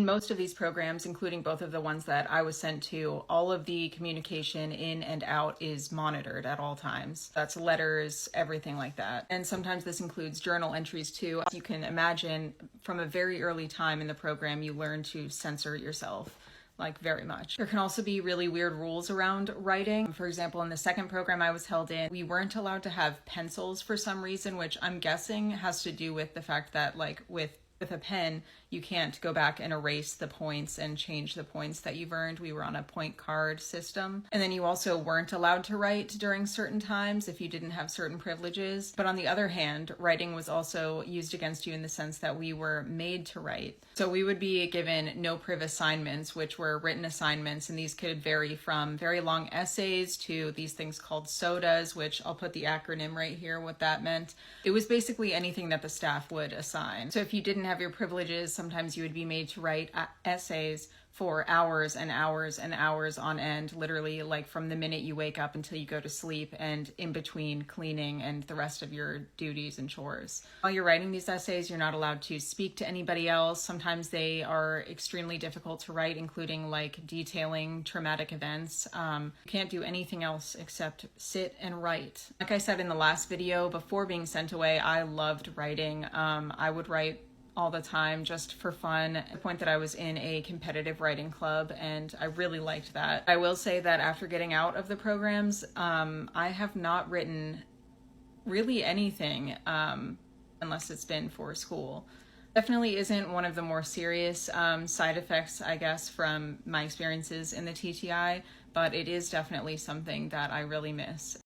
In most of these programs, including both of the ones that I was sent to, all of the communication in and out is monitored at all times. That's letters, everything like that. And sometimes this includes journal entries too. You can imagine from a very early time in the program, you learn to censor yourself. Like very much. There can also be really weird rules around writing. For example, in the second program I was held in, we weren't allowed to have pencils for some reason, which I'm guessing has to do with the fact that like with a pen, you can't go back and erase the points and change the points that you've earned. We were on a point card system. And then you also weren't allowed to write during certain times if you didn't have certain privileges. But on the other hand, writing was also used against you in the sense that we were made to write. So we would be given no-priv assignments, which were written assignments, and these could vary from very long essays to these things called SODAs, which I'll put the acronym right here, what that meant. It was basically anything that the staff would assign. So if you didn't have your privileges, sometimes you would be made to write essays for hours and hours and hours on end, literally like from the minute you wake up until you go to sleep and in between cleaning and the rest of your duties and chores. While you're writing these essays, you're not allowed to speak to anybody else. Sometimes they are extremely difficult to write, including like detailing traumatic events. You can't do anything else except sit and write. Like I said in the last video, before being sent away, I loved writing. I would write all the time just for fun, at the point that I was in a competitive writing club, and I really liked that. I will say that after getting out of the programs, I have not written really anything unless it's been for school. Definitely isn't one of the more serious side effects, I guess, from my experiences in the TTI, but it is definitely something that I really miss.